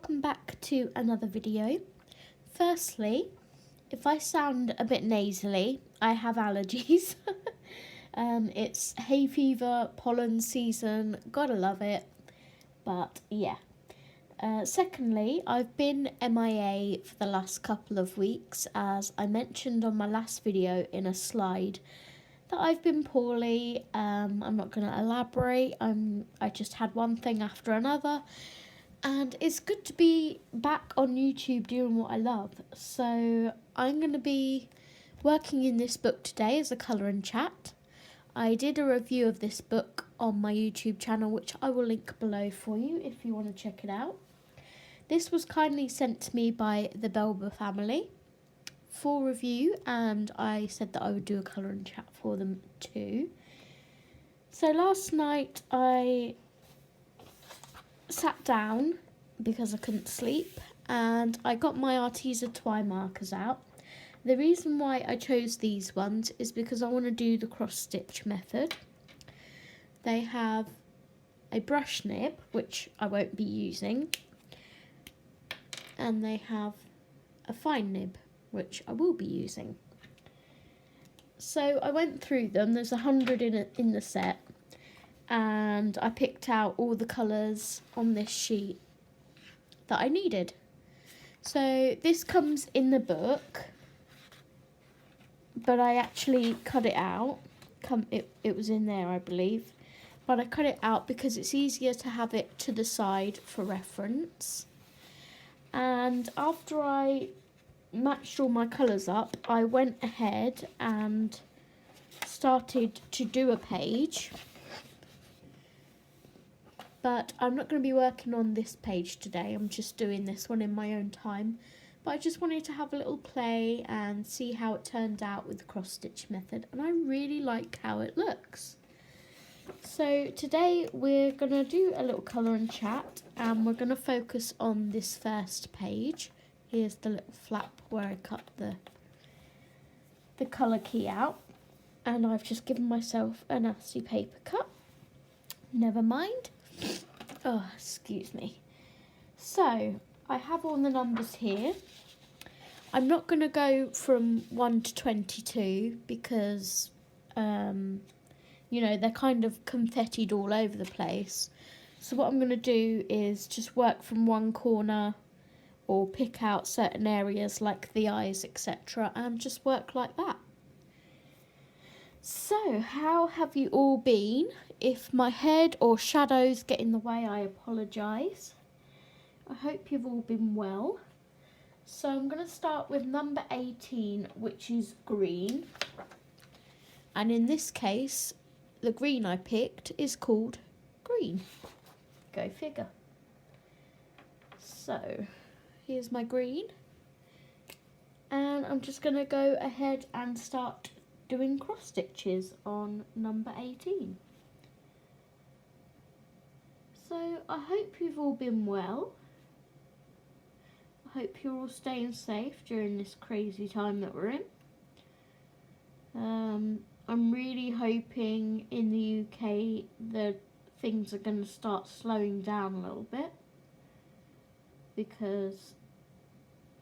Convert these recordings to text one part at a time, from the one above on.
welcome back to another video. Firstly, if I sound a bit nasally, I have allergies. It's hay fever, pollen season, gotta love it. But yeah. Secondly, I've been MIA for the last couple of weeks, as I mentioned on my last video in a slide that I've been poorly. I'm not going to elaborate. I just had one thing after another. And it's good to be back on YouTube doing what I love. So I'm going to be working in this book today as a colour and chat. I did a review of this book on my YouTube channel, which I will link below for you if you want to check it out. This was kindly sent to me by the Belba Family for review, and I said that I would do a colour and chat for them too. So last night I sat down because I couldn't sleep and I got my Arteza Twi markers out. The reason why I chose these ones is because I want to do the cross stitch method. They have a brush nib, which I won't be using, and they have a fine nib, which I will be using. So I went through them. There's 100 in the set, and I picked out all the colours on this sheet that I needed. So this comes in the book, but I actually cut it out. It was in there, I believe, but I cut it out because it's easier to have it to the side for reference. And after I matched all my colours up, I went ahead and started to do a page. But I'm not going to be working on this page today. I'm just doing this one in my own time. But I just wanted to have a little play and see how it turned out with the cross stitch method. And I really like how it looks. So today we're going to do a little colour and chat. And we're going to focus on this first page. Here's the little flap where I cut the colour key out. And I've just given myself a nasty paper cut. Never mind. Oh, excuse me. So, I have all the numbers here. I'm not going to go from 1 to 22 because, you know, they're kind of confettied all over the place. So what I'm going to do is just work from one corner or pick out certain areas like the eyes, etc. and just work like that. So, how have you all been? If my head or shadows get in the way, I apologise. I hope you've all been well. So I'm going to start with number 18, which is green. And in this case, the green I picked is called green. Go figure. So, here's my green. And I'm just going to go ahead and start doing cross stitches on number 18. So I hope you've all been well. I hope you're all staying safe during this crazy time that we're in. I'm really hoping in the UK that things are going to start slowing down a little bit, because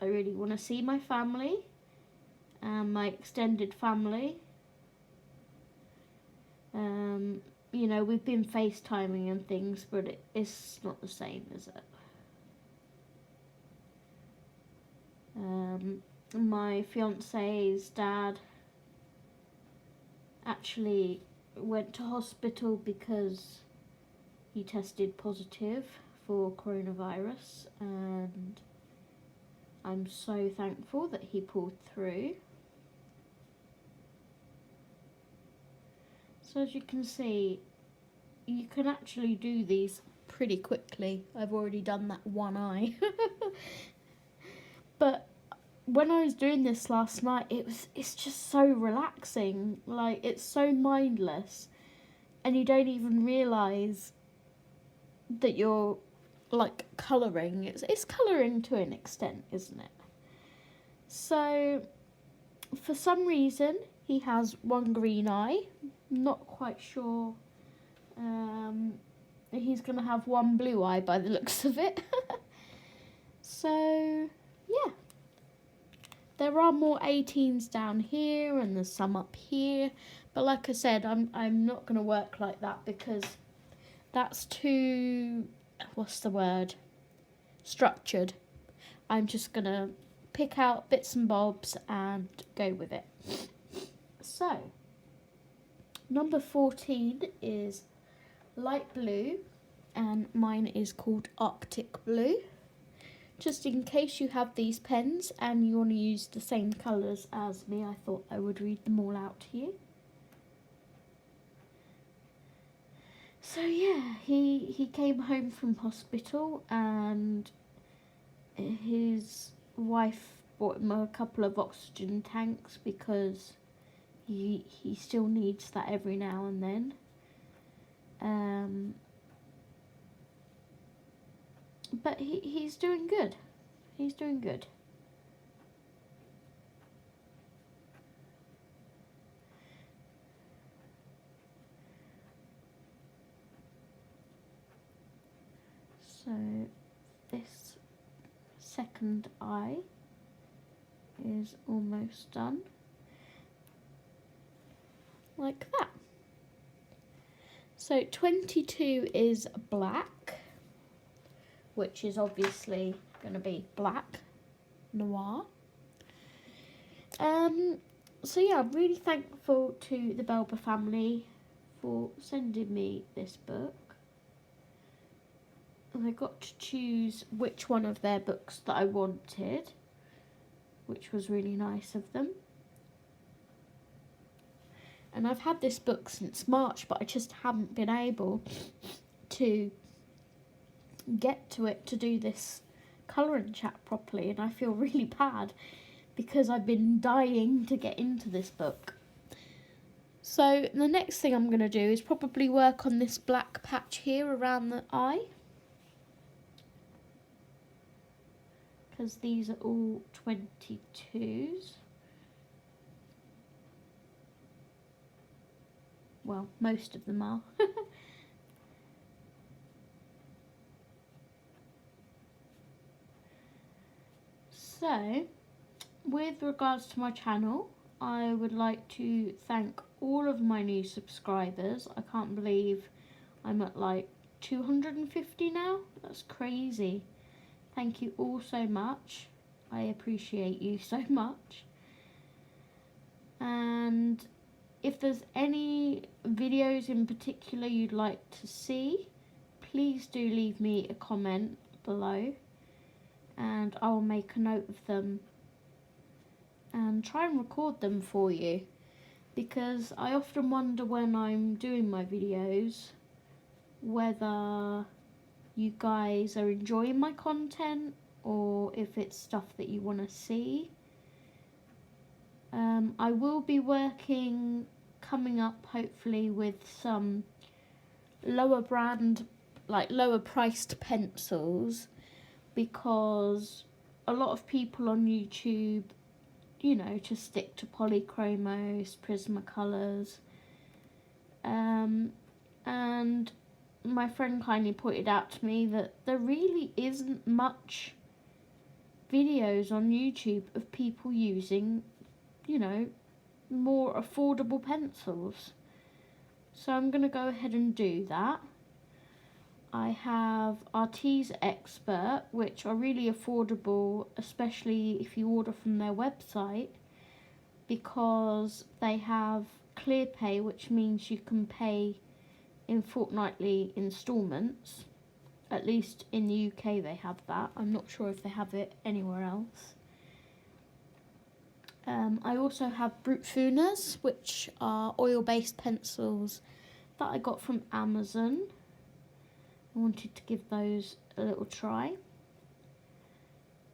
I really want to see my family and my extended family. You know, we've been FaceTiming and things, but it's not the same, is it? My fiance's dad actually went to hospital because he tested positive for coronavirus, and I'm so thankful that he pulled through. So as you can see, you can actually do these pretty quickly. I've already done that one eye. But when I was doing this last night, it's just so relaxing. Like, it's so mindless. And you don't even realise that you're, like, colouring. It's colouring to an extent, isn't it? So, for some reason, he has one green eye. Not quite sure. He's going to have one blue eye by the looks of it. So, yeah. There are more 18s down here and there's some up here. But like I said, I'm not going to work like that because that's too, what's the word? Structured. I'm just going to pick out bits and bobs and go with it. So, number 14 is light blue and mine is called Arctic Blue. Just in case you have these pens and you want to use the same colours as me, I thought I would read them all out to you. So yeah, he came home from hospital and his wife bought him a couple of oxygen tanks because he still needs that every now and then. But he's doing good. He's doing good. So this second eye is almost done. Like that. So 22 is black, which is obviously going to be black noir. So yeah, I'm really thankful to the Belba family for sending me this book. And I got to choose which one of their books that I wanted, which was really nice of them. And I've had this book since March, but I just haven't been able to get to it to do this colouring chat properly, and I feel really bad because I've been dying to get into this book. So the next thing I'm going to do is probably work on this black patch here around the eye, because these are all 22s. Well, most of them are. So, with regards to my channel, I would like to thank all of my new subscribers. I can't believe I'm at like 250 now. That's crazy. Thank you all so much. I appreciate you so much. And if there's any videos in particular you'd like to see, please do leave me a comment below and I'll make a note of them and try and record them for you, because I often wonder when I'm doing my videos whether you guys are enjoying my content or if it's stuff that you want to see. I will be working coming up hopefully with some lower priced pencils, because a lot of people on YouTube, you know, just stick to polychromos, Prismacolors, and my friend kindly pointed out to me that there really isn't much videos on YouTube of people using, you know, more affordable pencils. So I'm going to go ahead and do that. I have Arteza Expert, which are really affordable, especially if you order from their website, because they have ClearPay, which means you can pay in fortnightly instalments. At least in the UK they have that. I'm not sure if they have it anywhere else. I also have Brute Funas, which are oil-based pencils that I got from Amazon. I wanted to give those a little try.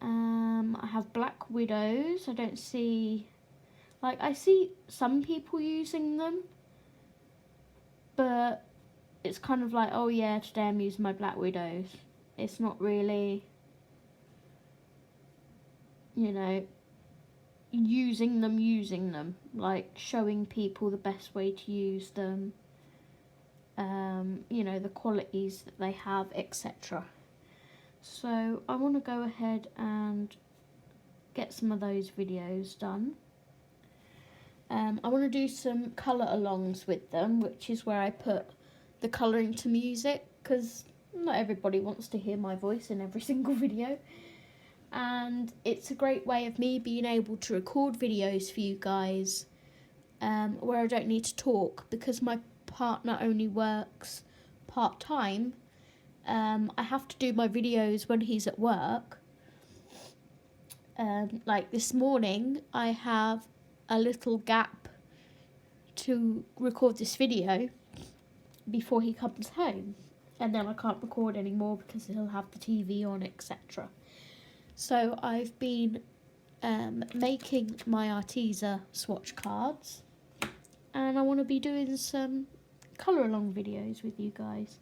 I have Black Widows. I don't see... I see some people using them, but it's kind of like, oh yeah, today I'm using my Black Widows. It's not really, you know, using them, like showing people the best way to use them, you know, the qualities that they have, etc. So I want to go ahead and get some of those videos done. I want to do some colour alongs with them, which is where I put the colouring to music, because not everybody wants to hear my voice in every single video. And it's a great way of me being able to record videos for you guys where I don't need to talk, because my partner only works part-time. I have to do my videos when he's at work. Like this morning, I have a little gap to record this video before he comes home, and then I can't record anymore because he'll have the TV on, etc. So I've been making my Arteza swatch cards, and I want to be doing some colour along videos with you guys.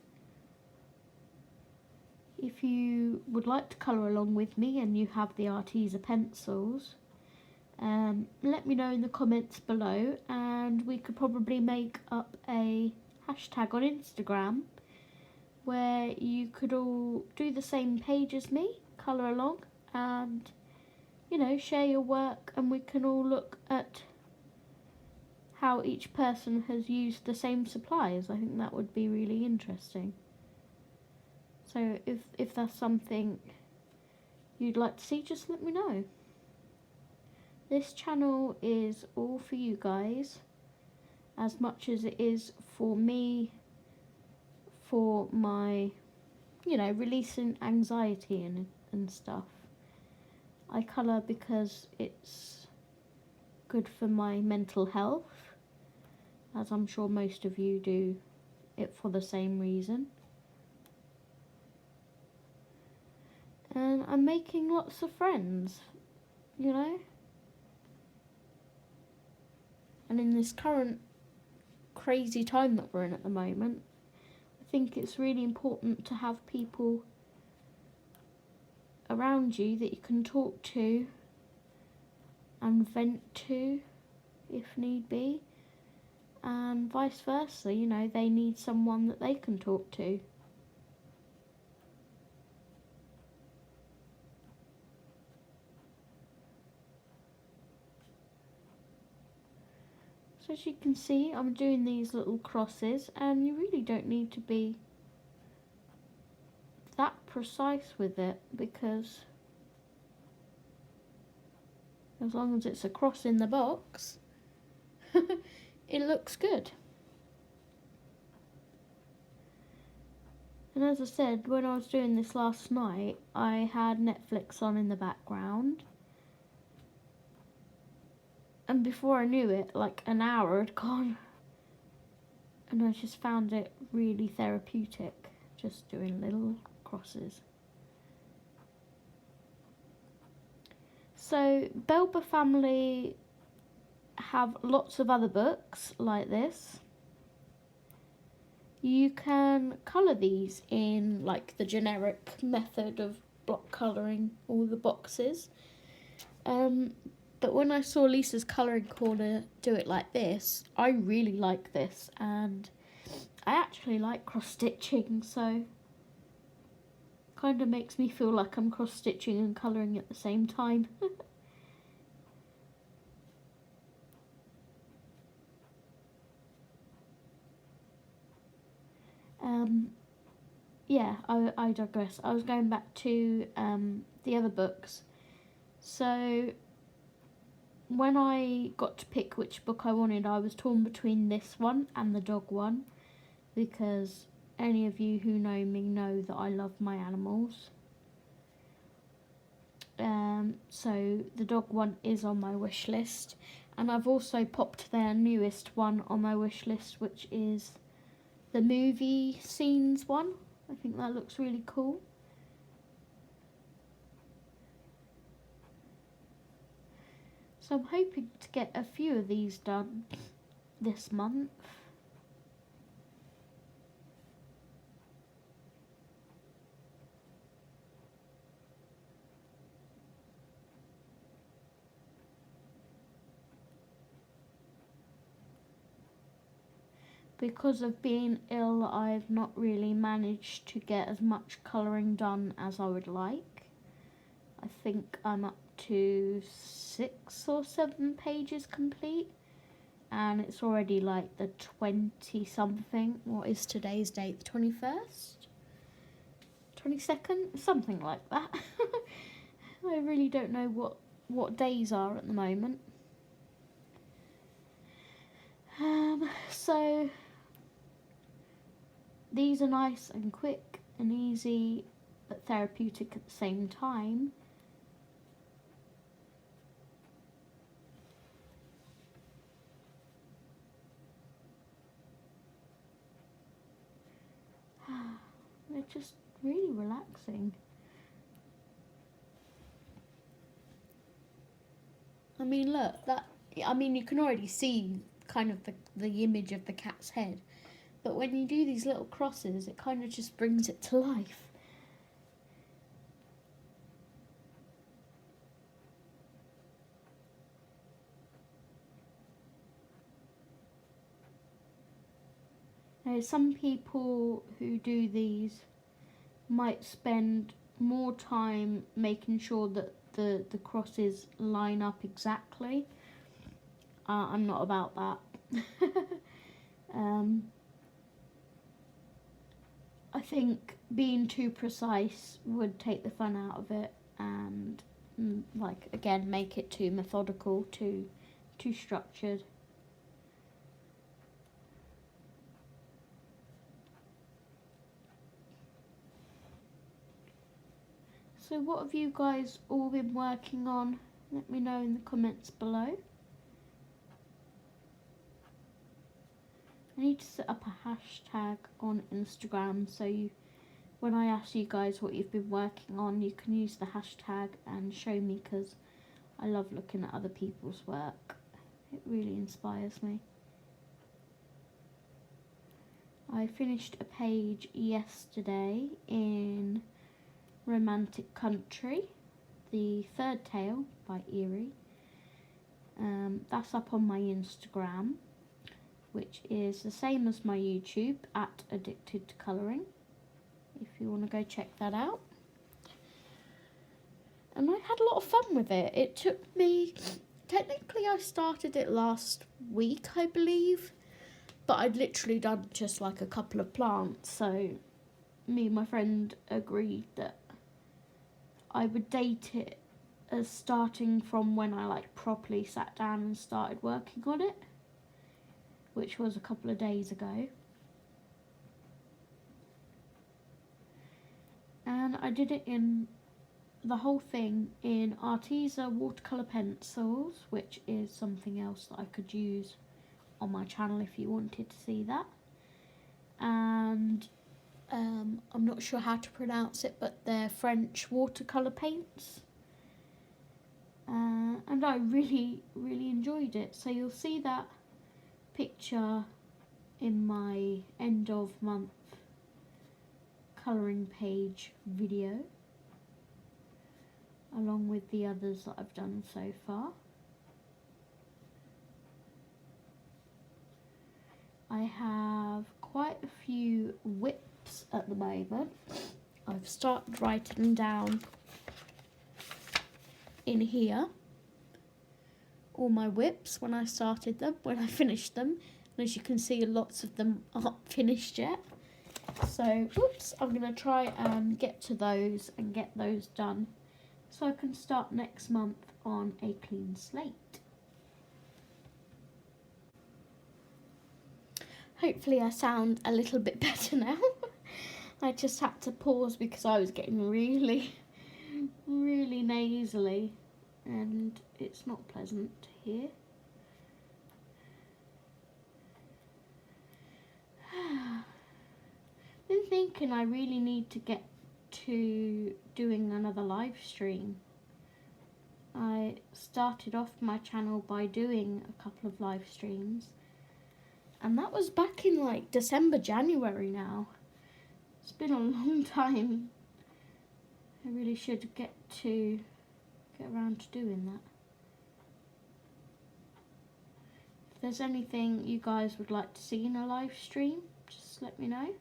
If you would like to colour along with me and you have the Arteza pencils, let me know in the comments below, and we could probably make up a hashtag on Instagram where you could all do the same page as me, colour along, and share your work, and we can all look at how each person has used the same supplies. I think that would be really interesting. So if that's something you'd like to see, just let me know. This channel is all for you guys, as much as it is for me, for my, releasing anxiety and stuff. I colour because it's good for my mental health, as I'm sure most of you do it for the same reason. And I'm making lots of friends, And in this current crazy time that we're in at the moment, I think it's really important to have people around you that you can talk to and vent to if need be, and vice versa. They need someone that they can talk to. So as you can see, I'm doing these little crosses, and you really don't need to be that precise with it, because as long as it's a cross in the box, it looks good. And as I said, when I was doing this last night, I had Netflix on in the background, and before I knew it, like an hour had gone, and I just found it really therapeutic, just doing little crosses. So Belba Family have lots of other books like this. You can colour these in like the generic method of block colouring all the boxes. But when I saw Lisa's colouring corner do it like this, I really like this, and I actually like cross stitching, so kind of makes me feel like I'm cross stitching and colouring at the same time. Yeah, I digress. I was going back to the other books. So when I got to pick which book I wanted, I was torn between this one and the dog one, because any of you who know me know that I love my animals. So the dog one is on my wish list, and I've also popped their newest one on my wish list, which is the movie scenes one. I think that looks really cool. So I'm hoping to get a few of these done this month. Because of being ill, I've not really managed to get as much colouring done as I would like. I think I'm up to 6 or 7 pages complete, and it's already like the 20 something. What is today's date? The 21st? 22nd? Something like that. I really don't know what days are at the moment. So these are nice and quick and easy, but therapeutic at the same time. They're just really relaxing. I mean, look, you can already see kind of the image of the cat's head. But when you do these little crosses, it kind of just brings it to life. Now, some people who do these might spend more time making sure that the crosses line up exactly. I'm not about that. I think being too precise would take the fun out of it, and like again, make it too methodical, too structured. So what have you guys all been working on? Let me know in the comments below. I need to set up a hashtag on Instagram, so when I ask you guys what you've been working on, you can use the hashtag and show me, because I love looking at other people's work. It really inspires me. I finished a page yesterday in Romantic Country, the third tale by Eerie. That's up on my Instagram, which is the same as my YouTube, at Addicted to Colouring, if you want to go check that out. And I had a lot of fun with it. It took me, technically I started it last week, I believe, but I'd literally done just like a couple of plants, so me and my friend agreed that I would date it as starting from when I like properly sat down and started working on it, which was a couple of days ago. And I did it in the whole thing in Arteza watercolour pencils, which is something else that I could use on my channel if you wanted to see that. And I'm not sure how to pronounce it, but they're French watercolour paints. And I really enjoyed it. So you'll see that picture in my end of month colouring page video, along with the others that I've done so far. I have quite a few whips at the moment. I've started writing them down in here, all my whips when I started them, when I finished them. And as you can see, lots of them aren't finished yet. So, I'm going to try and get to those and get those done, so I can start next month on a clean slate. Hopefully I sound a little bit better now. I just had to pause because I was getting really nasally, and it's not pleasant to hear. Been thinking I really need to get to doing another live stream. I started off my channel by doing a couple of live streams, and that was back in like December, January now. It's been a long time. I really should get around to doing that. If there's anything you guys would like to see in a live stream, just let me know.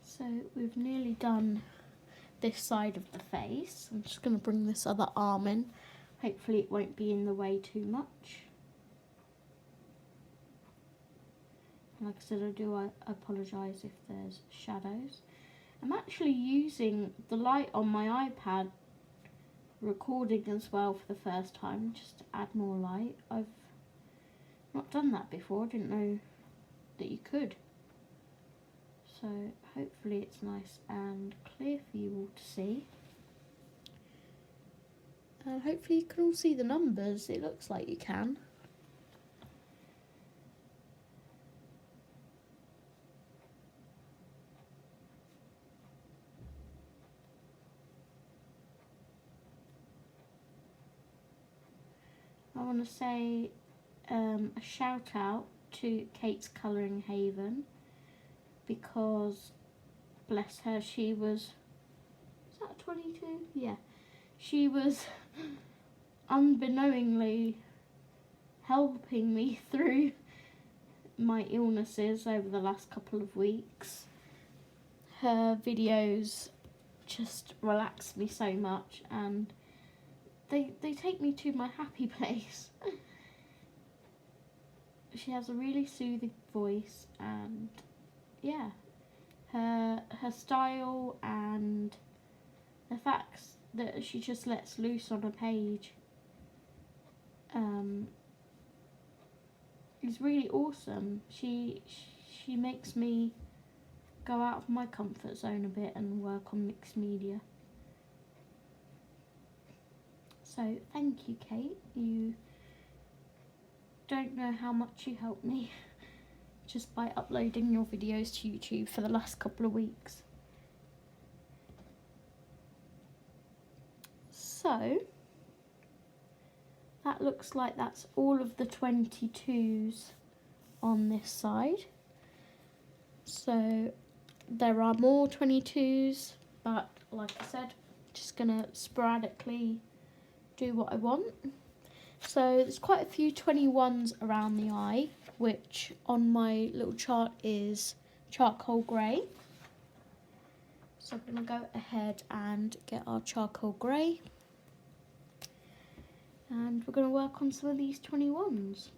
So we've nearly done this side of the face. I'm just going to bring this other arm in. Hopefully it won't be in the way too much. Like I said, I apologise if there's shadows. I'm actually using the light on my iPad recording as well for the first time, just to add more light. I've not done that before, I didn't know that you could. So hopefully it's nice and clear for you all to see. And hopefully you can all see the numbers, it looks like you can. I want to say a shout out to Kate's Colouring Haven, because bless her, she was that 22? Yeah. She was unbeknowingly helping me through my illnesses over the last couple of weeks. Her videos just relax me so much, and they take me to my happy place. She has a really soothing voice, and yeah, her style and the fact that she just lets loose on a page is really awesome. She makes me go out of my comfort zone a bit and work on mixed media. So thank you, Kate. You don't know how much you helped me just by uploading your videos to YouTube for the last couple of weeks. So that looks like that's all of the 22s on this side. So there are more 22s, but like I said, just gonna sporadically do what I want. So there's quite a few 21s around the eye, which on my little chart is charcoal grey. So I'm going to go ahead and get our charcoal grey. And we're going to work on some of these 21s.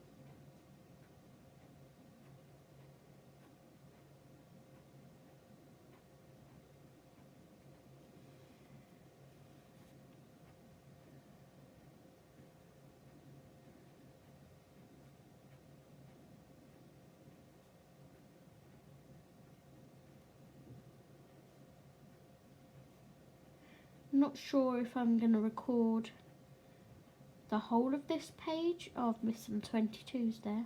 I'm not sure if I'm going to record the whole of this page. Oh, I've missed some 22s there.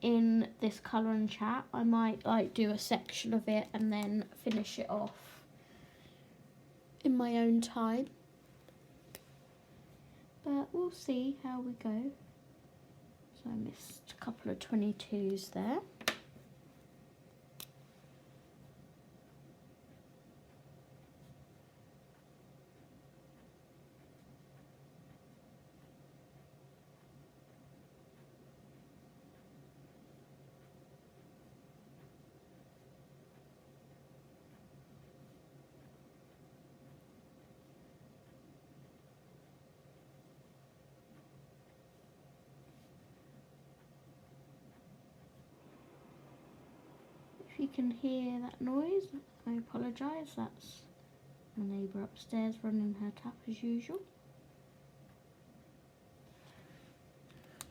In this colour and chat, I might like do a section of it and then finish it off in my own time. But we'll see how we go. So I missed a couple of 22s there. If you can hear that noise, I apologise, that's my neighbour upstairs running her tap as usual.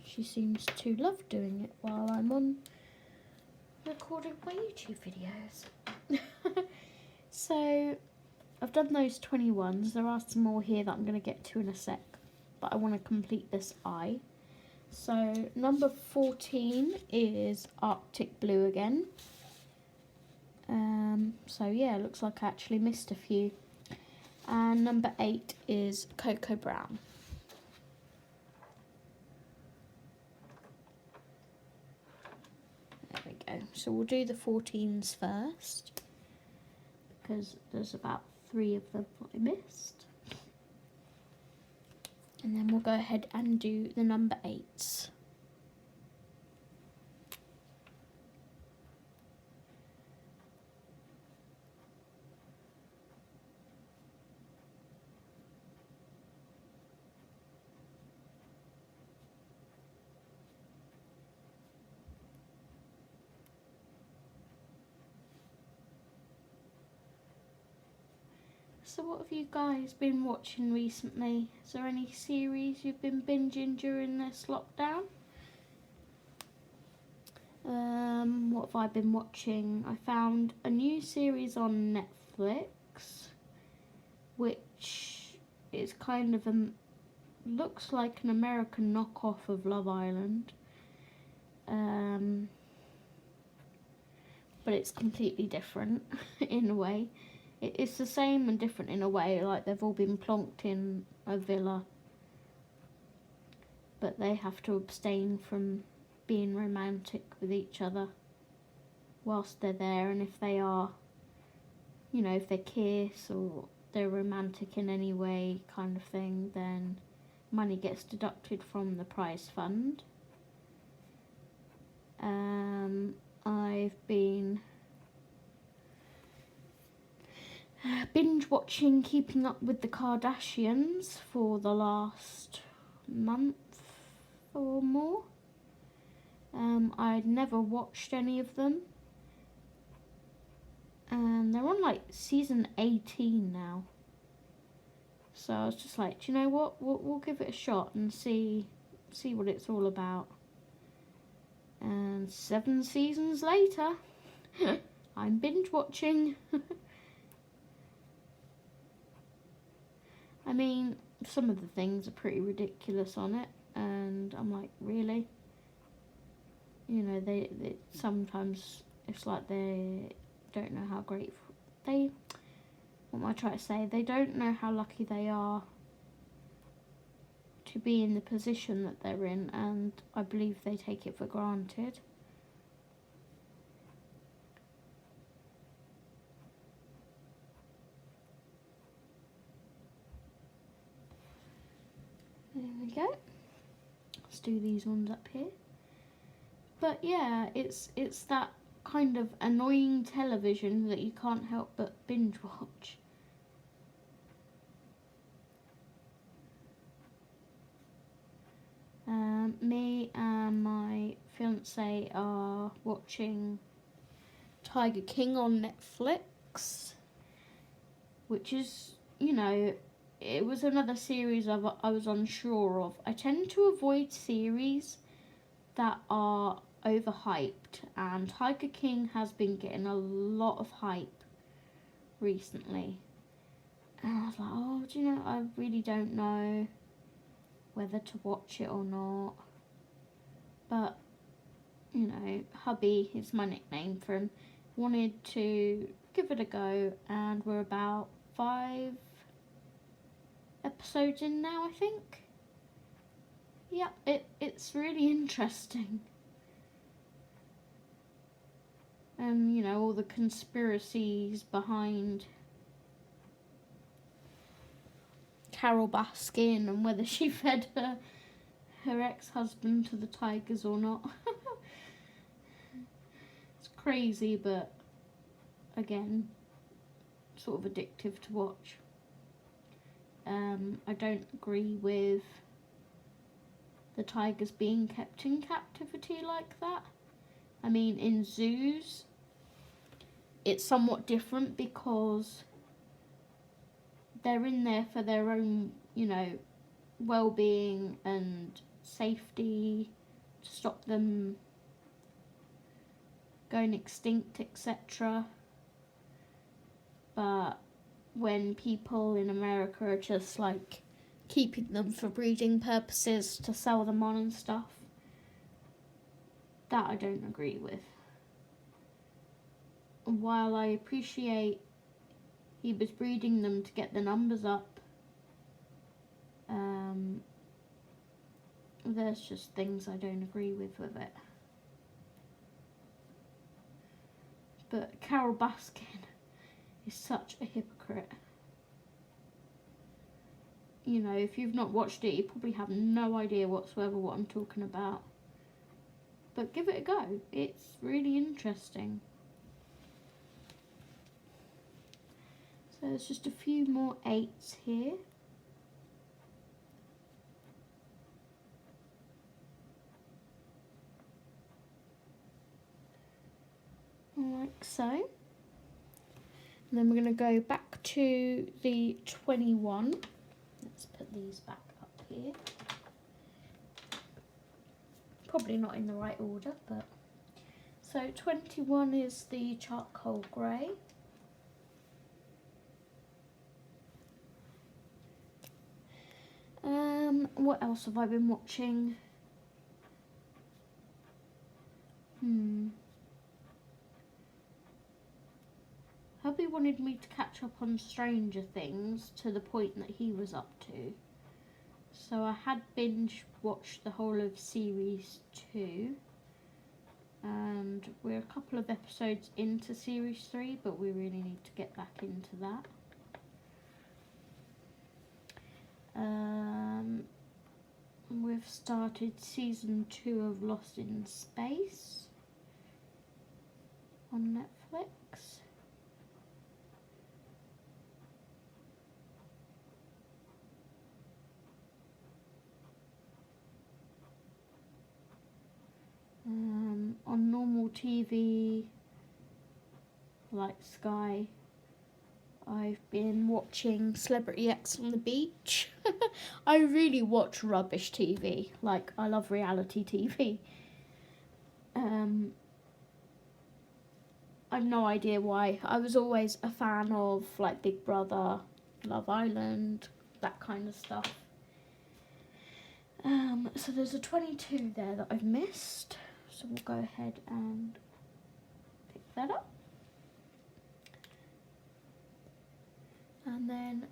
She seems to love doing it while I'm on recording my YouTube videos. So I've done those 21s, there are some more here that I'm going to get to in a sec, but I want to complete this eye. So number 14 is Arctic Blue again. So yeah, looks like I actually missed a few. And number 8 is Cocoa Brown. so we'll do the 14s first, because there's about 3 of them I missed. And then we'll go ahead and do the number 8s. So what have you guys been watching recently? Is there any series you've been binging during this lockdown? What have I been watching? I found a new series on Netflix, which is kind of looks like an American knockoff of Love Island. But it's completely different in a way. It's the same and different in a way, like they've all been plonked in a villa, but they have to abstain from being romantic with each other whilst they're there, and if they are, you know, if they kiss or they're romantic in any way kind of thing, then money gets deducted from the prize fund. I've been binge watching Keeping Up with the Kardashians for the last month or more. I'd never watched any of them, and they're on like season 18 now, so I was just like, do you know what, we'll give it a shot and see what it's all about. And 7 seasons later, I'm binge watching. I mean, some of the things are pretty ridiculous on it, and I'm like, really? You know, they sometimes it's like they don't know how grateful what am I trying to say? They don't know how lucky they are to be in the position that they're in, and I believe they take it for granted. There we go. Let's do these ones up here. But yeah, it's that kind of annoying television that you can't help but binge watch. Me and my fiance are watching Tiger King on Netflix, which is, you know, it was another series I was unsure of. I tend to avoid series that are overhyped, and Tiger King has been getting a lot of hype recently. And I was like, oh, do you know, I really don't know whether to watch it or not. But, you know, hubby is my nickname for him, wanted to give it a go, and we're about 5 episodes in now, I think. Yeah, it's really interesting. And, you know, all the conspiracies behind Carol Baskin and whether she fed her ex-husband to the tigers or not. It's crazy, but again, sort of addictive to watch. I don't agree with the tigers being kept in captivity like that. I mean, in zoos, it's somewhat different because they're in there for their own, you know, well-being and safety, to stop them going extinct, etc. But when people in America are just like keeping them for breeding purposes to sell them on and stuff, that I don't agree with. While I appreciate he was breeding them to get the numbers up, there's just things I don't agree with it. But Carol Baskin is such a hypocrite. You know, if you've not watched it, you probably have no idea whatsoever what I'm talking about. But give it a go. It's really interesting. So there's just a few more 8s here. Like so. And then we're going to go back to the 21. Let's put these back up here. Probably not in the right order, but... So 21 is the charcoal grey. What else have I been watching? Hubby wanted me to catch up on Stranger Things to the point that he was up to. So I had binge watched the whole of series 2. And we're a couple of episodes into series 3, but we really need to get back into that. We've started season 2 of Lost in Space on Netflix. On normal TV, like Sky, I've been watching Celebrity X on the Beach. I really watch rubbish TV. Like, I love reality TV. I've no idea why. I was always a fan of, like, Big Brother, Love Island, that kind of stuff. So there's a 22 there that I've missed. So we'll go ahead and pick that up. And then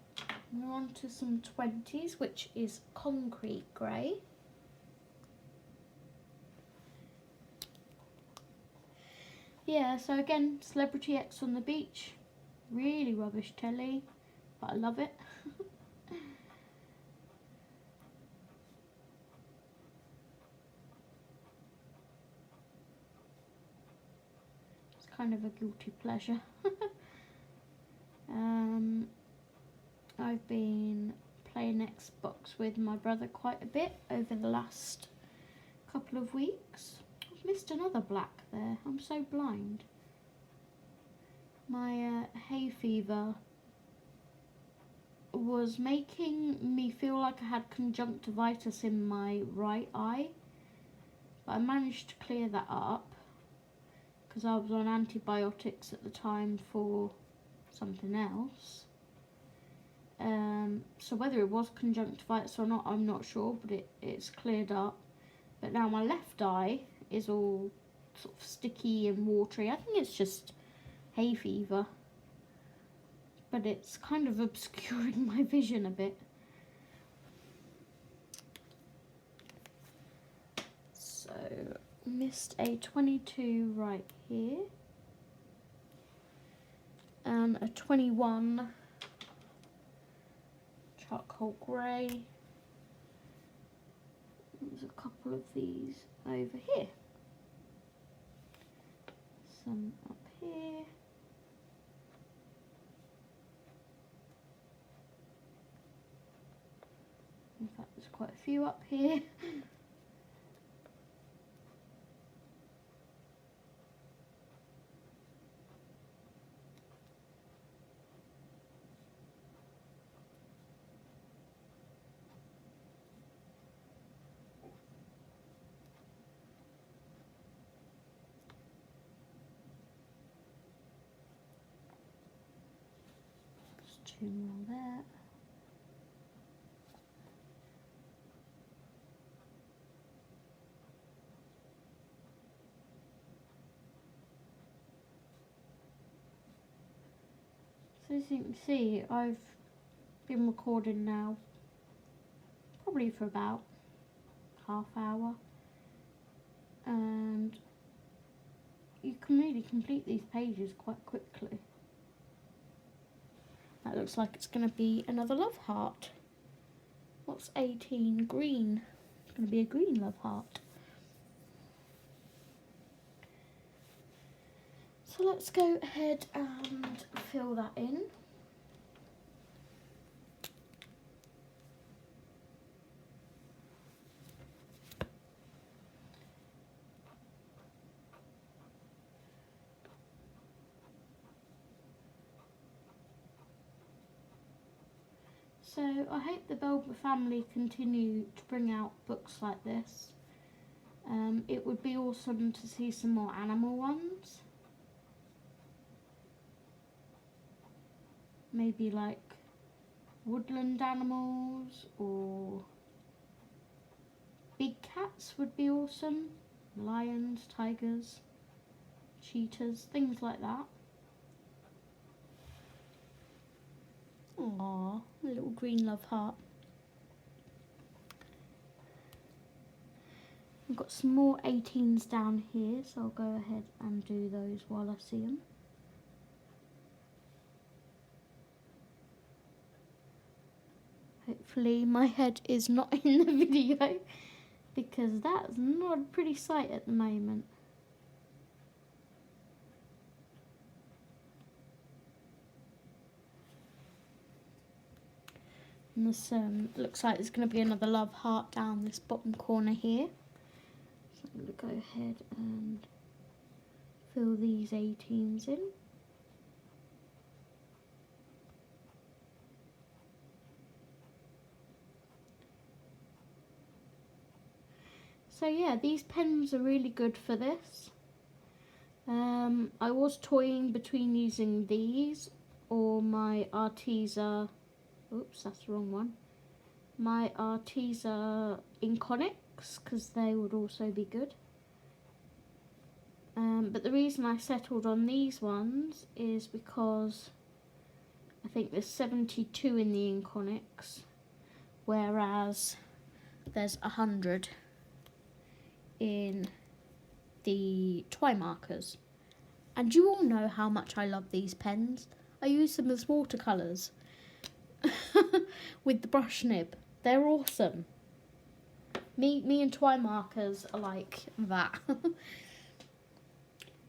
we're on to some 20s, which is Concrete Grey. Yeah, so again, Celebrity X on the Beach. Really rubbish telly, but I love it. It's kind of a guilty pleasure. I've been playing Xbox with my brother quite a bit over the last couple of weeks. I've missed another black there. I'm so blind. My hay fever was making me feel like I had conjunctivitis in my right eye, but I managed to clear that up because I was on antibiotics at the time for something else. So whether it was conjunctivitis or not, I'm not sure, but it's cleared up. But now my left eye is all sort of sticky and watery. I think it's just hay fever, but it's kind of obscuring my vision a bit. So missed a 22 right here, and a 21 charcoal grey. There's a couple of these over here. Some up here. In fact, there's quite a few up here. There's 2 more there. So as you can see, I've been recording now probably for about half hour, and you can really complete these pages quite quickly. That looks like it's going to be another love heart. What's 18? Green. It's going to be a green love heart. So let's go ahead and fill that in. So I hope the Belba family continue to bring out books like this. It would be awesome to see some more animal ones. Maybe like woodland animals, or big cats would be awesome. Lions, tigers, cheetahs, things like that. Aww, a little green love heart. I've got some more 18s down here, so I'll go ahead and do those while I see them. Hopefully my head is not in the video, because that's not a pretty sight at the moment. And this looks like there's going to be another love heart down this bottom corner here. So I'm going to go ahead and fill these 18s in. So yeah, these pens are really good for this. I was toying between using these or my Arteza, oops, that's the wrong one, my Arteza Inconics, because they would also be good. But the reason I settled on these ones is because I think there's 72 in the Inconics, whereas there's 100 in the Twi markers. And you all know how much I love these pens. I use them as watercolours with the brush nib. They're awesome. Me and Twi markers are like that.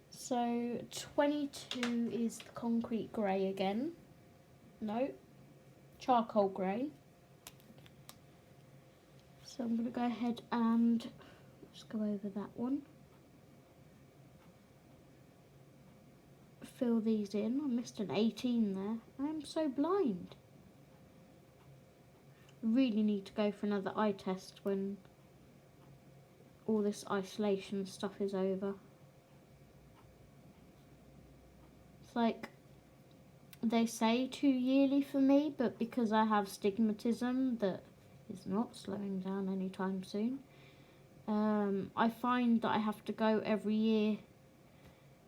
So 22 is the concrete grey again. No, charcoal grey. So I'm going to go ahead and just go over that one. Fill these in. I missed an 18 there. I'm so blind. Really need to go for another eye test when all this isolation stuff is over. It's like they say 2 yearly for me, but because I have stigmatism that is not slowing down anytime soon, I find that I have to go every year.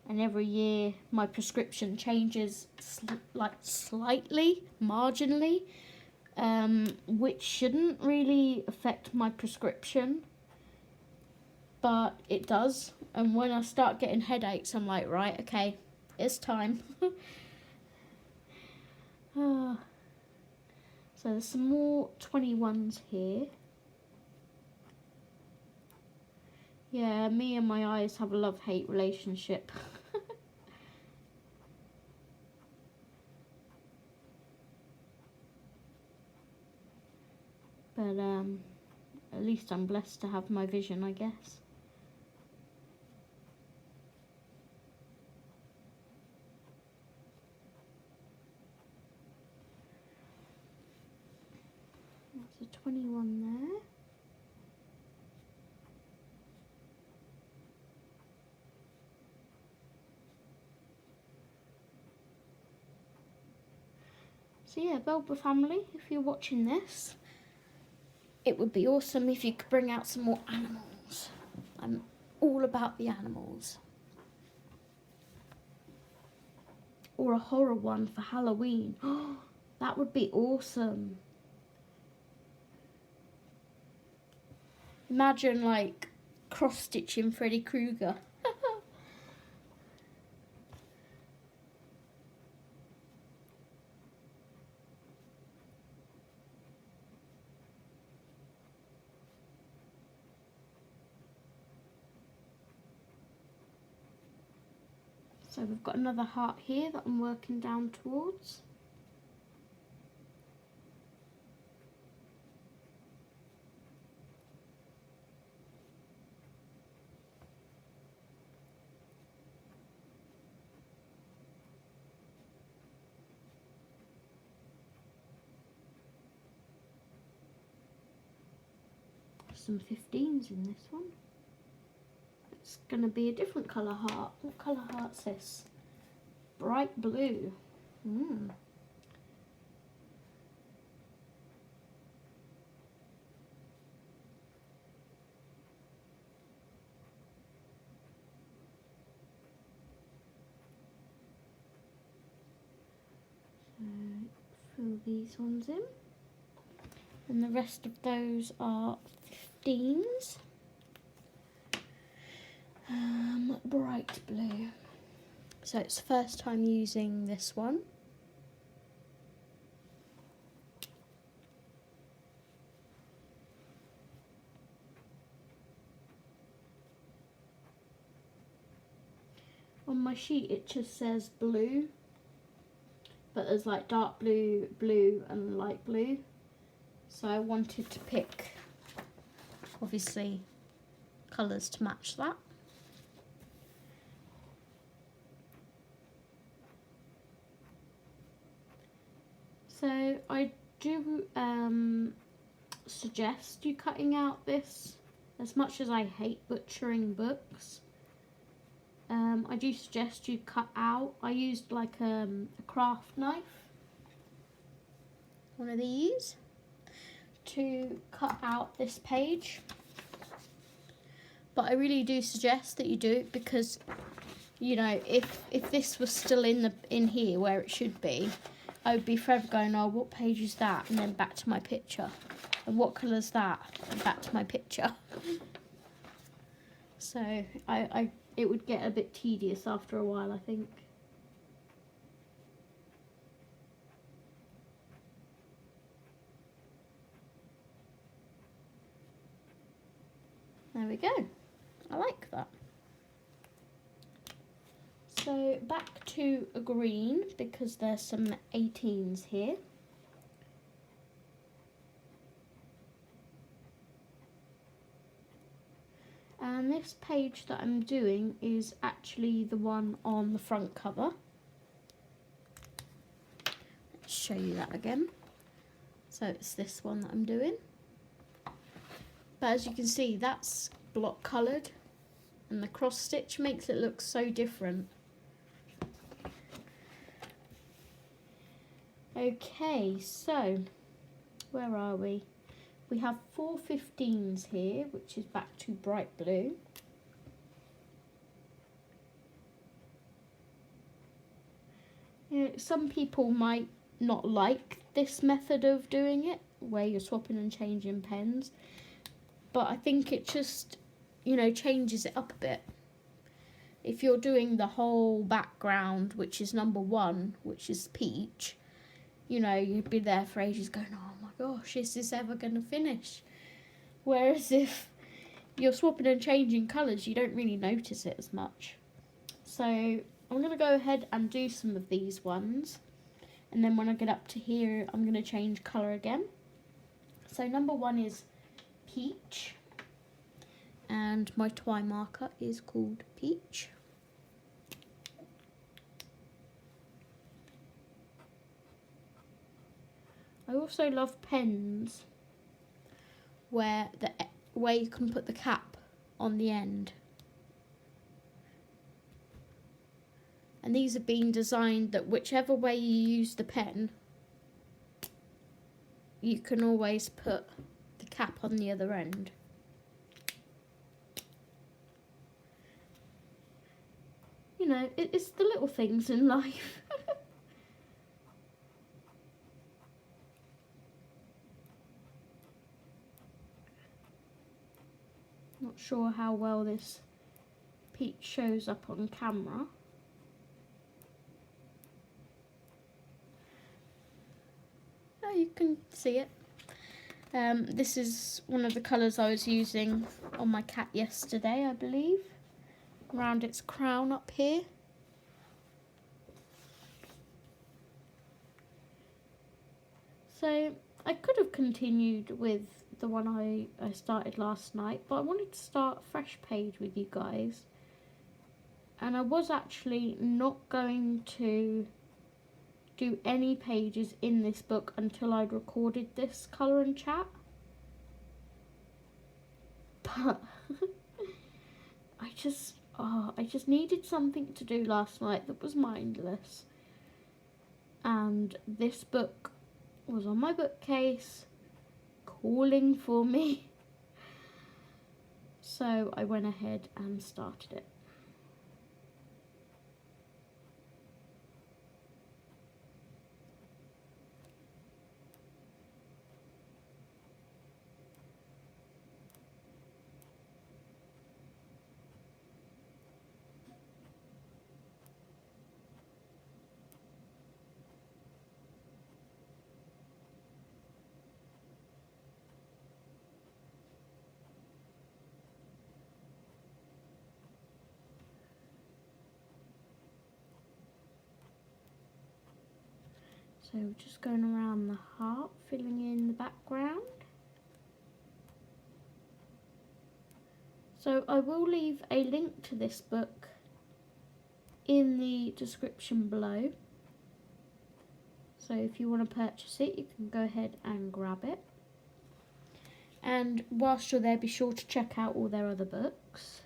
And every year my prescription changes slightly, marginally, which shouldn't really affect my prescription, but it does. And when I start getting headaches, I'm like, right, okay, it's time. So there's some more 21s here. Yeah, me and my eyes have a love-hate relationship. But at least I'm blessed to have my vision, I guess. There's a 21 there. So yeah, Belba family, if you're watching this, it would be awesome if you could bring out some more animals. I'm all about the animals. Or a horror one for Halloween. Oh, that would be awesome. Imagine like cross-stitching Freddy Krueger. So we've got another heart here that I'm working down towards. Some 15s in this one. It's going to be a different colour heart. What colour heart's this? Bright blue. So fill these ones in. And the rest of those are 15s. Bright blue. So it's the first time using this one. On my sheet it just says blue, but there's like dark blue, blue and light blue. So I wanted to pick, obviously, colours to match that. So I do suggest you cutting out this, as much as I hate butchering books. I do suggest you cut out. I used like a craft knife, one of these, to cut out this page. But I really do suggest that you do it because, you know, if this was still in here where it should be, I would be forever going, oh, what page is that? And then back to my picture. And what colour's that? And back to my picture. So it would get a bit tedious after a while, I think. There we go. I like that. So back to a green, because there's some 18s here. And this page that I'm doing is actually the one on the front cover. Let's show you that again. So it's this one that I'm doing. But as you can see, that's block coloured, and the cross stitch makes it look so different. Okay, so where are we? We have 4 15s here, which is back to bright blue. You know, some people might not like this method of doing it, where you're swapping and changing pens, but I think it just, you know, changes it up a bit. If you're doing the whole background, which is number 1, which is peach, you know, you'd be there for ages going, oh my gosh, is this ever going to finish? Whereas if you're swapping and changing colours, you don't really notice it as much. So I'm going to go ahead and do some of these ones. And then when I get up to here, I'm going to change colour again. So number 1 is peach. And my twine marker is called peach. I also love pens where you can put the cap on the end. And these have been designed that whichever way you use the pen, you can always put the cap on the other end. You know, it's the little things in life. Not sure how well this peach shows up on camera. Oh, you can see it. This is one of the colours I was using on my cat yesterday, I believe, around its crown up here. So I could have continued with the one I started last night, but I wanted to start a fresh page with you guys. And I was actually not going to do any pages in this book until I'd recorded this colour and chat. But I just needed something to do last night that was mindless. And this book was on my bookcase, calling for me. So I went ahead and started it. So just going around the heart, filling in the background. So I will leave a link to this book in the description below. So if you want to purchase it, you can go ahead and grab it. And whilst you're there, be sure to check out all their other books.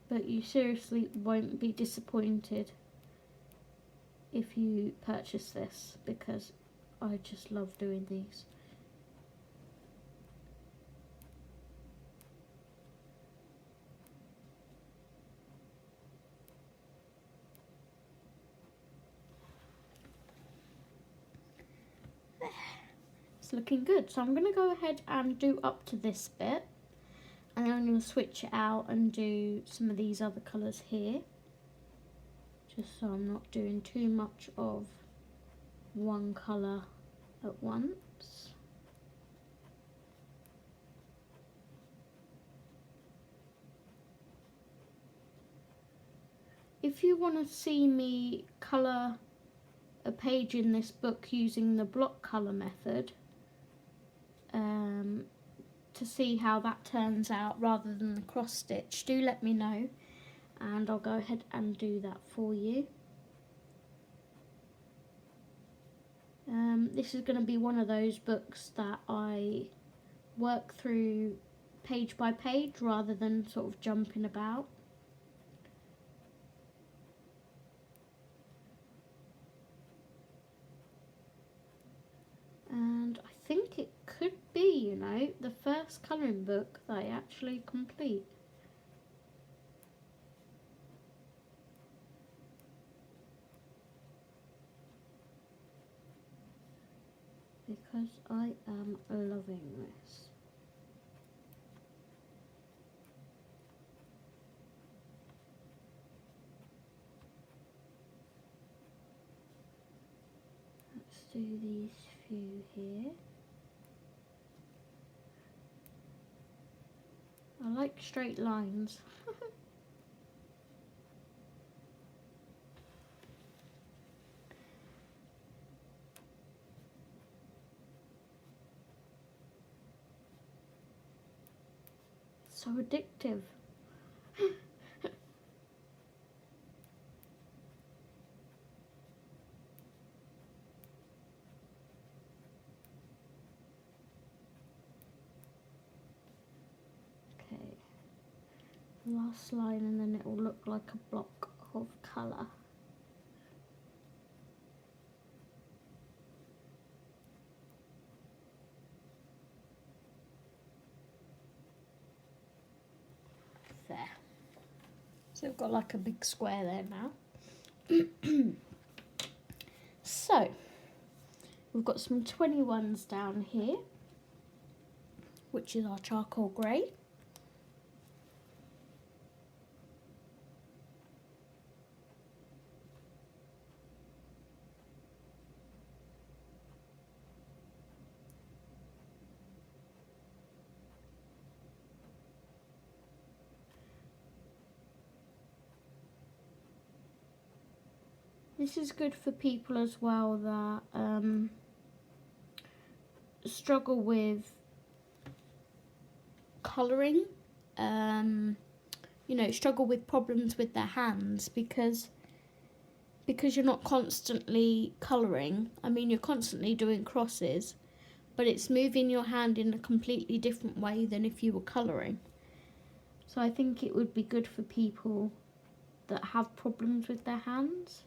But you seriously won't be disappointed if you purchase this, because I just love doing these. It's looking good. So I'm going to go ahead and do up to this bit, and then I'm going to switch it out and do some of these other colours here, just so I'm not doing too much of one colour at once. If you want to see me colour a page in this book using the block colour method, to see how that turns out rather than the cross stitch, do let me know and I'll go ahead and do that for you. This is going to be one of those books that I work through page by page rather than sort of jumping about. And I think it could be, you know, the first colouring book that I actually complete. Because I am loving this. Let's do these few here. I like straight lines. So addictive. Okay, last line, and then it will look like a block of colour. There. So we've got like a big square there now. So we've got some 21s down here, which is our charcoal grey. This is good for people as well that struggle with colouring, you know, struggle with problems with their hands because you're not constantly colouring. I mean, you're constantly doing crosses, but it's moving your hand in a completely different way than if you were colouring. So I think it would be good for people that have problems with their hands.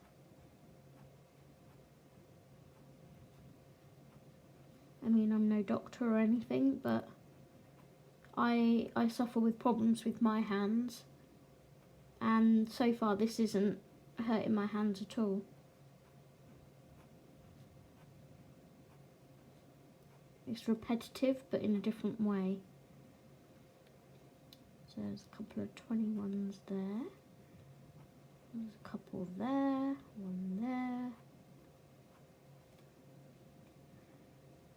I mean, I'm no doctor or anything, but I suffer with problems with my hands, and so far this isn't hurting my hands at all. It's repetitive, but in a different way. So there's a couple of 21s there. There's a couple there, one there.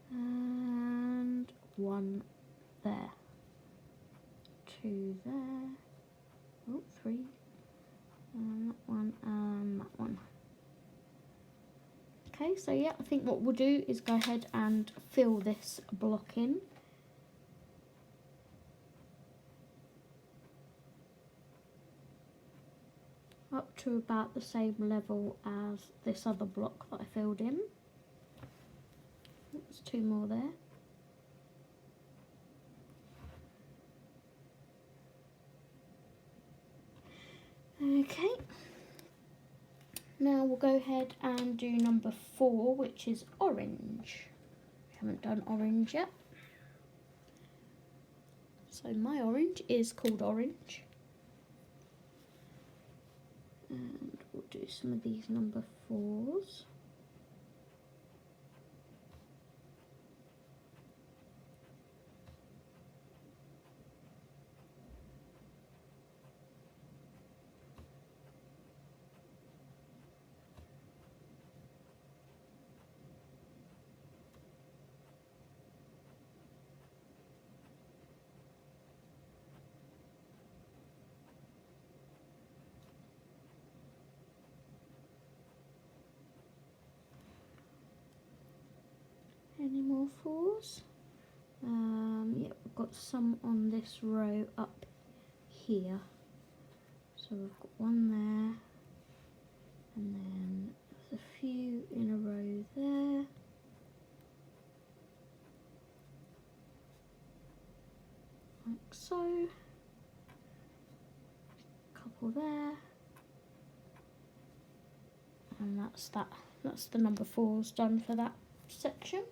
And one there. Two there. Oh, three. And that one and that one. Okay, so yeah, I think what we'll do is go ahead and fill this block in. Up to about the same level as this other block that I filled in. There's two more there. Okay. Now we'll go ahead and do number 4, which is orange. We haven't done orange yet. So my orange is called orange. And we'll do some of these number 4s. Any more 4s? Yeah, we've got some on this row up here. So we've got one there, and then there's a few in a row there. Like so. Couple there. And that's that. That's the number 4s done for that section.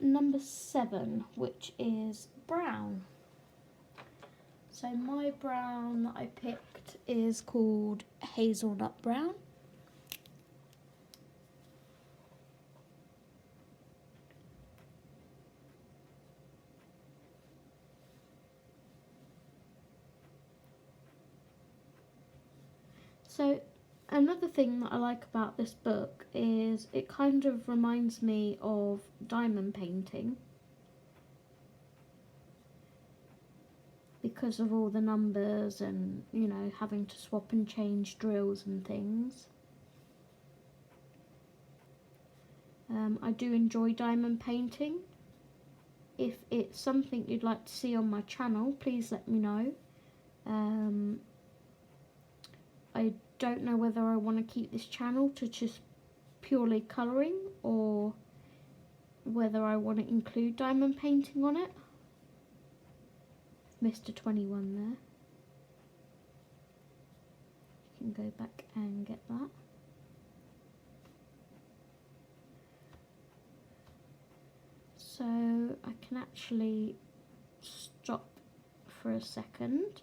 Number 7, which is brown. So my brown that I picked is called hazelnut brown. So another thing that I like about this book is it kind of reminds me of diamond painting because of all the numbers and, you know, having to swap and change drills and things. I do enjoy diamond painting. If it's something you'd like to see on my channel, please let me know. I don't know whether I want to keep this channel to just purely colouring or whether I want to include diamond painting on it. Mr. 21 there. You can go back and get that. So I can actually stop for a second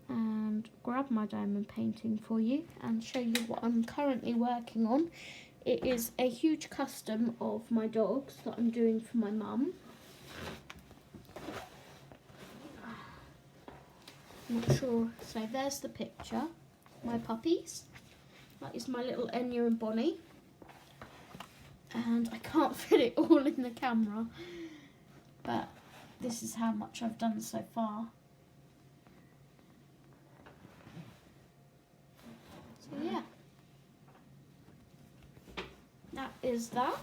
and grab my diamond painting for you and show you what I'm currently working on. It is a huge custom of my dogs that I'm doing for my mum. I'm not sure. So there's the picture. My puppies. That is my little Enya and Bonnie. And I can't fit it all in the camera, but this is how much I've done so far. So yeah, that is that.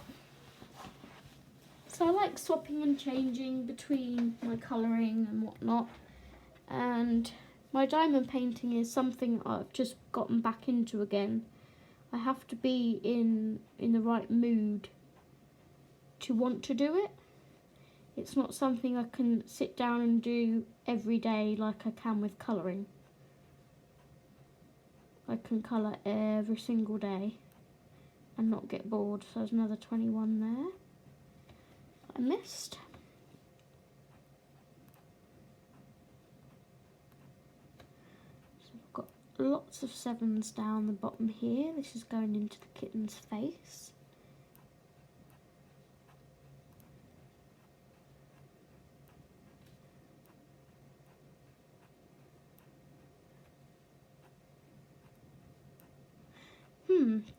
So I like swapping and changing between my colouring and whatnot, and my diamond painting is something I've just gotten back into again. I have to be in the right mood to want to do it. It's not something I can sit down and do every day like I can with colouring. I can colour every single day and not get bored. So there's another 21 there I missed. So I've got lots of 7s down the bottom here. This is going into the kitten's face.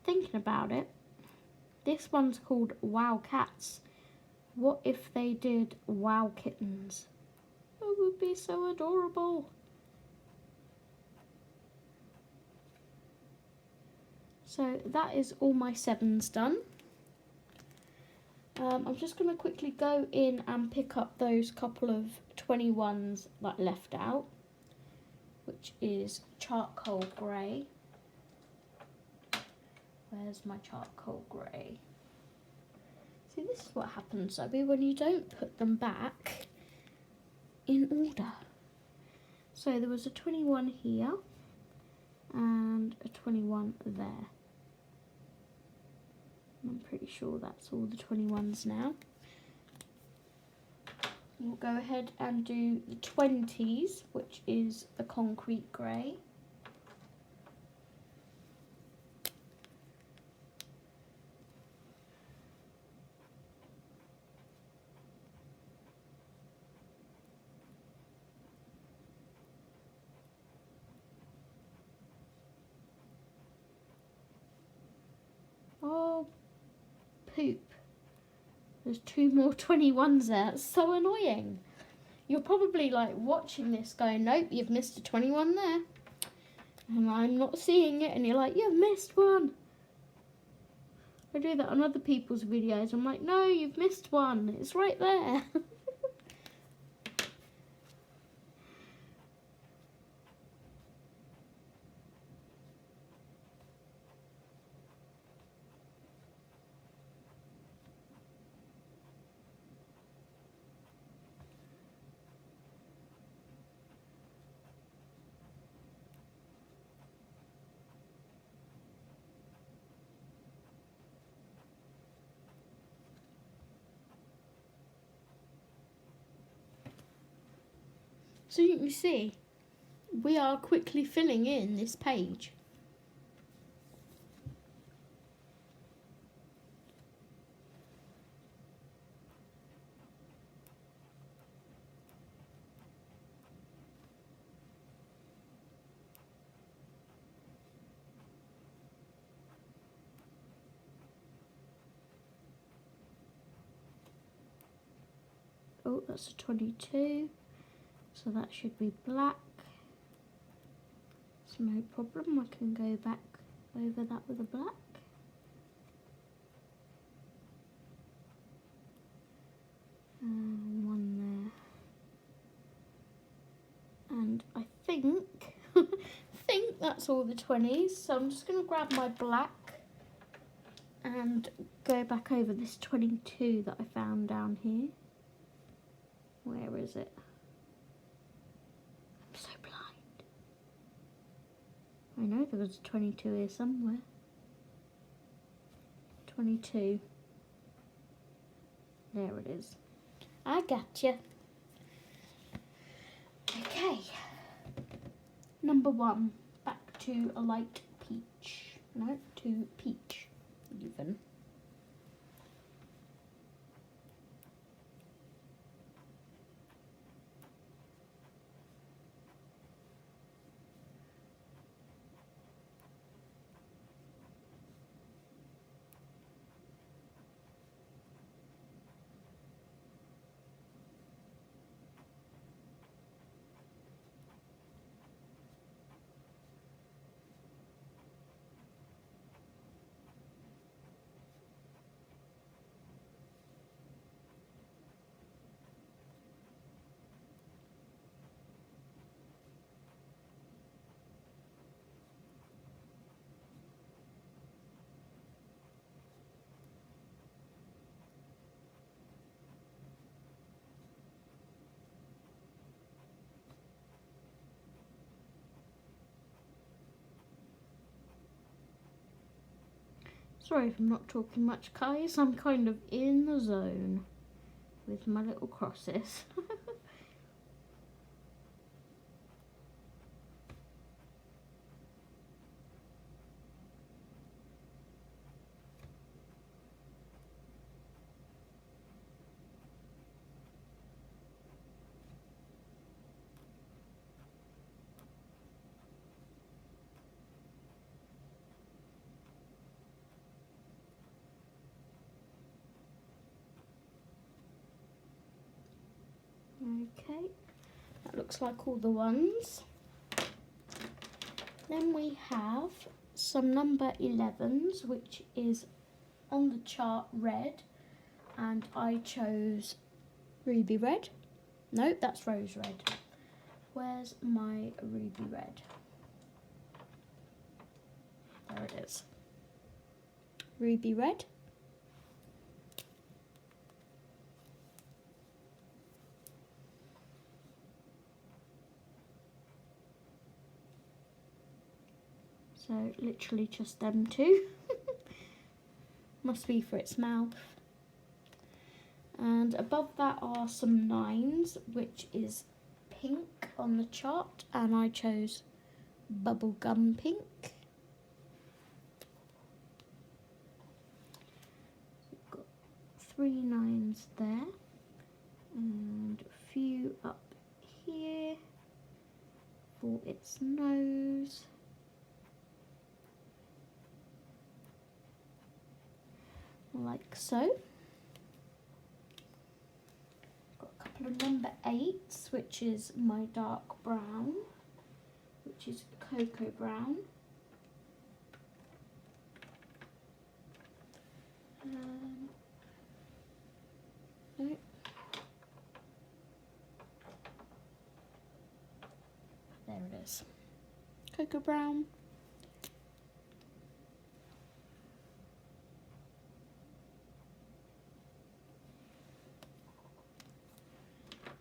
Thinking about it, this one's called Wow Cats. What if they did Wow Kittens? It would be so adorable. So that is all my 7s done. I'm just going to quickly go in and pick up those couple of 21s that left out, which is charcoal grey. Where's my charcoal grey? See, this is what happens, Abby, when you don't put them back in order. So there was a 21 here and a 21 there. I'm pretty sure that's all the 21s now. We'll go ahead and do the 20s, which is the concrete grey. Oh, poop. There's 2 more 21s there. It's so annoying. You're probably like watching this going, nope, you've missed a 21 there. And I'm not seeing it, and you're like, you've missed one. I do that on other people's videos. I'm like, no, you've missed one. It's right there. So you can see, we are quickly filling in this page. Oh, that's a 22. So that should be black. It's no problem, I can go back over that with a black. And one there. And I think, think that's all the 20s. So I'm just going to grab my black and go back over this 22 that I found down here. Where is it? I'm so blind. I know there was a 22 here somewhere. 22. There it is. I gotcha. Okay. Number 1. Back to a light peach. No, to peach even. Sorry if I'm not talking much, guys. I'm kind of in the zone with my little crosses. Okay, that looks like all the ones. Then we have some number 11s, which is on the chart red, and I chose ruby red. Nope, that's rose red. Where's my ruby red? There it is. Ruby red. So literally just them two. Must be for its mouth. And above that are some 9s, which is pink on the chart, and I chose bubblegum pink. We've got 3 9s there, and a few up here for its nose. Like so. Got a couple of number 8s, which is my dark brown, which is cocoa brown. No. There it is. Cocoa brown.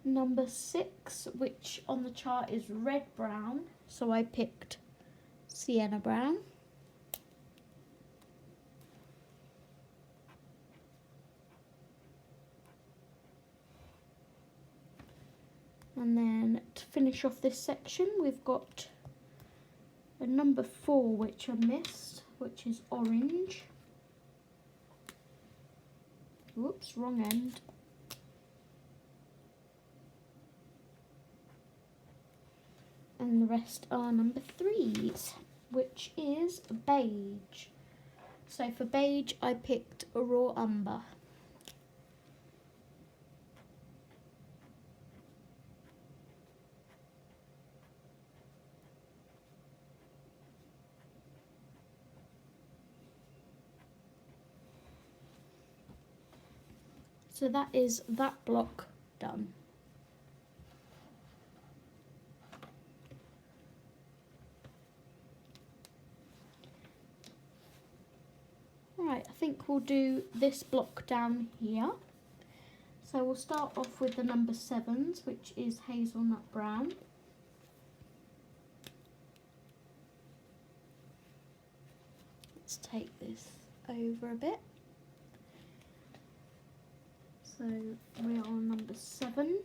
Number 6, which on the chart is red brown, so I picked sienna brown. And then to finish off this section, we've got a number 4, which I missed, which is orange. Whoops, wrong end. And the rest are number 3s, which is beige. So for beige, I picked a raw umber. So that is that block done. Right, I think we'll do this block down here. So we'll start off with the number 7s, which is hazelnut brown. Let's take this over a bit. So we are on number 7.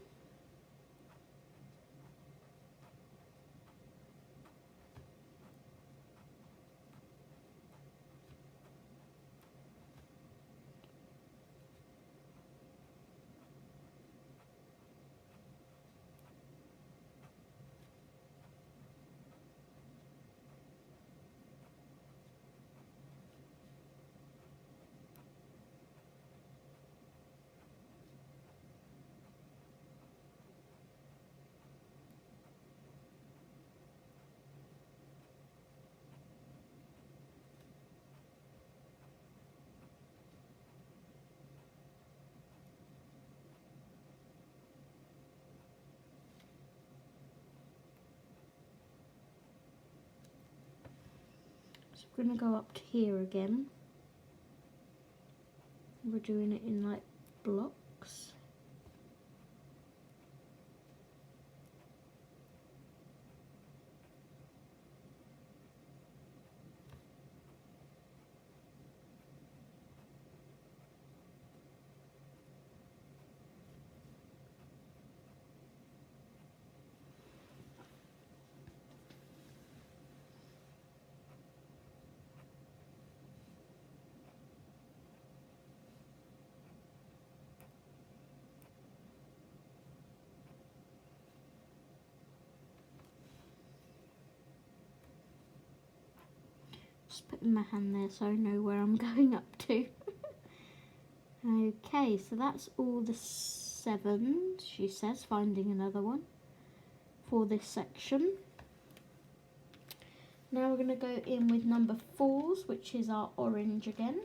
So we're going to go up to here again. We're doing it in like blocks. in my hand there so I know where I'm going up to. Okay, so that's all the 7s, she says, finding another one for this section. Now we're going to go in with number 4s, which is our orange again.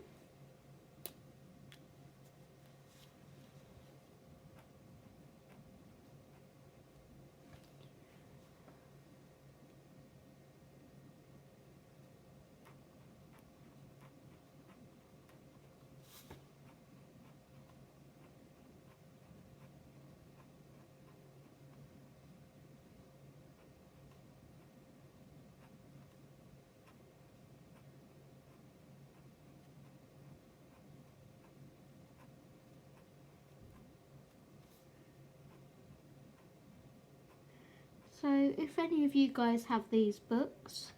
So if any of you guys have these books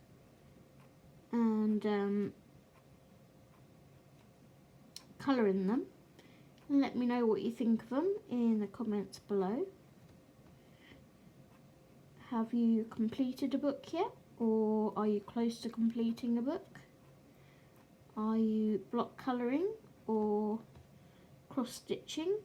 and colour in them, let me know what you think of them in the comments below. Have you completed a book yet, or are you close to completing a book? Are you block colouring or cross stitching?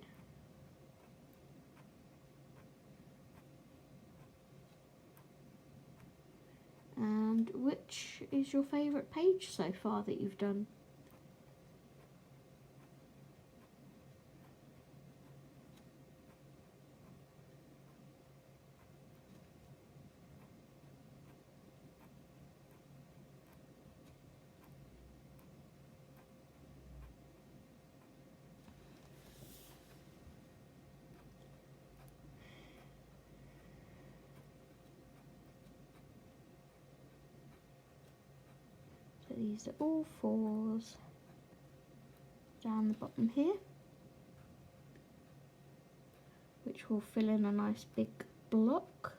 And which is your favourite page so far that you've done? So these are all 4s down the bottom here, which will fill in a nice big block.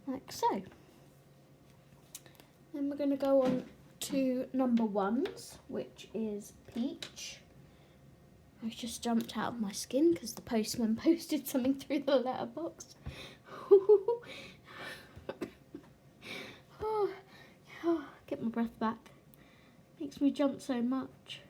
Like so. Then we're going to go on to number 1s, which is peach. I just jumped out of my skin because the postman posted something through the letterbox. Get my breath back. Makes me jump so much.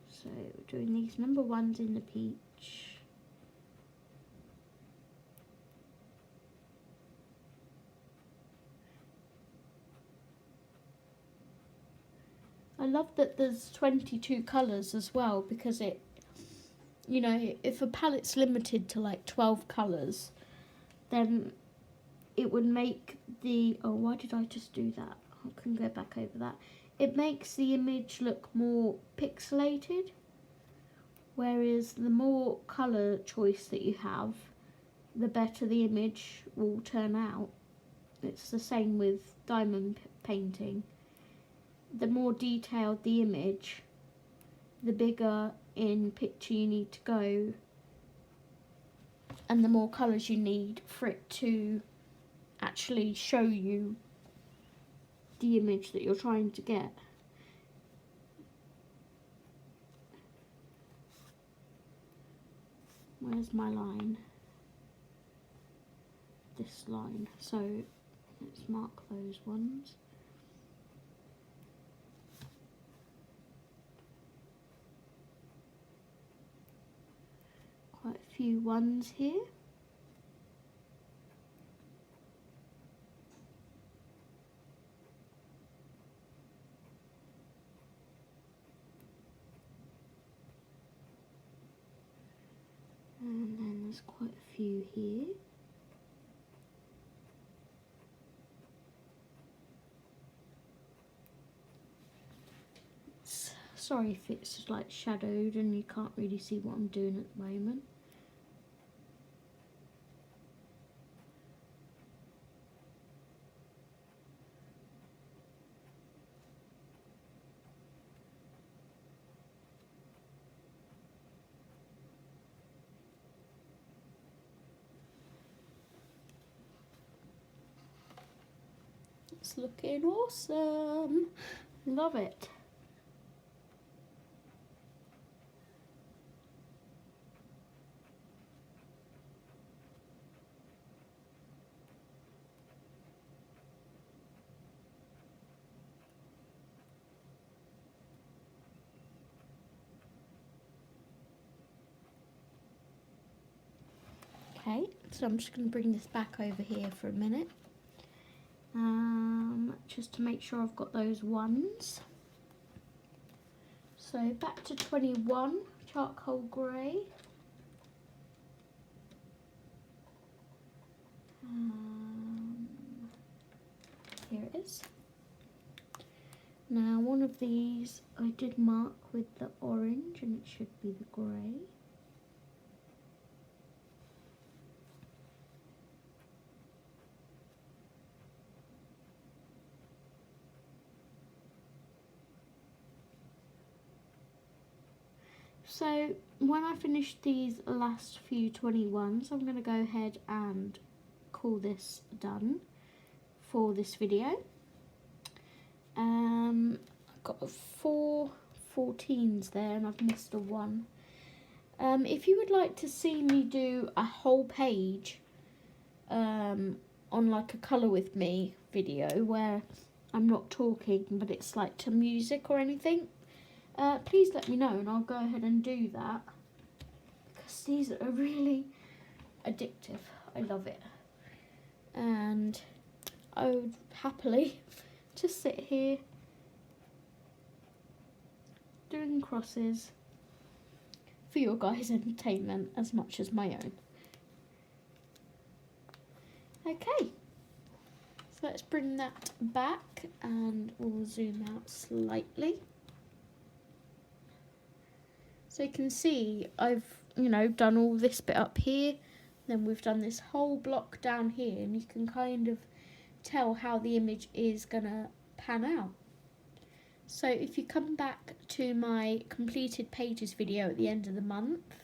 So we're doing these number 1s in the peach. I love that there's 22 colours as well, because it, you know, if a palette's limited to like 12 colours, then it would make the, oh, why did I just do that? I can go back over that. It makes the image look more pixelated, whereas the more colour choice that you have, the better the image will turn out. It's the same with diamond painting. The more detailed the image, the bigger in picture you need to go, and the more colours you need for it to actually show you the image that you're trying to get. Where's my line? This line. So let's mark those ones. Quite a few 1s here. And then there's quite a few here. Sorry if it's like shadowed and you can't really see what I'm doing at the moment. It's looking awesome. Love it. Okay, so I'm just going to bring this back over here for a minute. Just to make sure I've got those ones. So back to 21, charcoal grey. Here it is. Now one of these I did mark with the orange and it should be the grey. So when I finish these last few 21s, I'm going to go ahead and call this done for this video. I've got 4 14s there and I've missed a 1. If you would like to see me do a whole page on like a colour with me video where I'm not talking but it's like to music or anything, please let me know and I'll go ahead and do that, because these are really addictive. I love it, and I would happily just sit here doing crosses for your guys' entertainment as much as my own. Okay, so let's bring that back and we'll zoom out slightly. So you can see I've, done all this bit up here, then we've done this whole block down here, and you can kind of tell how the image is gonna pan out. So if you come back to my completed pages video at the end of the month,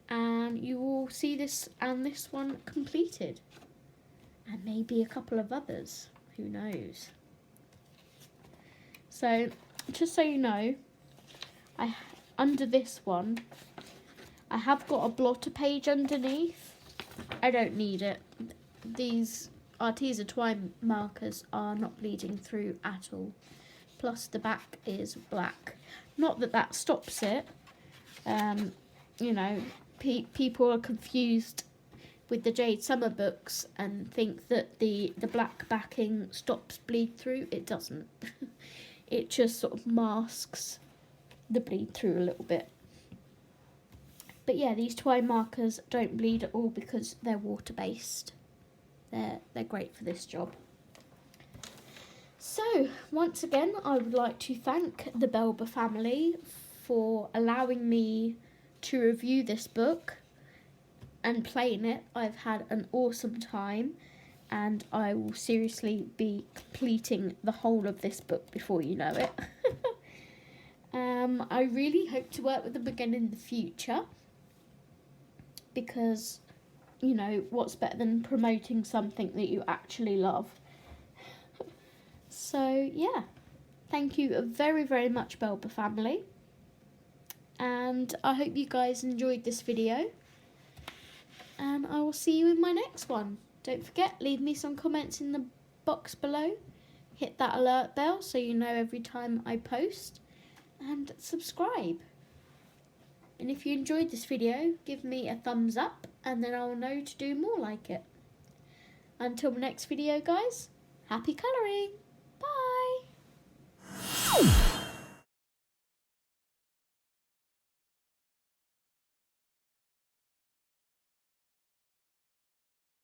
and you will see this and this one completed, and maybe a couple of others, who knows. So just so you know, under this one, I have got a blotter page underneath. I don't need it. These Arteza twine markers are not bleeding through at all. Plus the back is black. Not that that stops it. People are confused with the Jade Summer books and think that the black backing stops bleed through. It doesn't. It just sort of masks the bleed through a little bit. But yeah, these twine markers don't bleed at all because they're water based. They're great for this job. So once again, I would like to thank the Belba family for allowing me to review this book and playing it. I've had an awesome time, and I will seriously be completing the whole of this book before you know it. I really hope to work with them again in the future, because, what's better than promoting something that you actually love? So, yeah. Thank you very, very much, Belba family. And I hope you guys enjoyed this video. And I will see you in my next one. Don't forget, leave me some comments in the box below. Hit that alert bell so you know every time I post. And subscribe. And if you enjoyed this video, give me a thumbs up and then I'll know to do more like it. Until the next video, guys, happy colouring! Bye!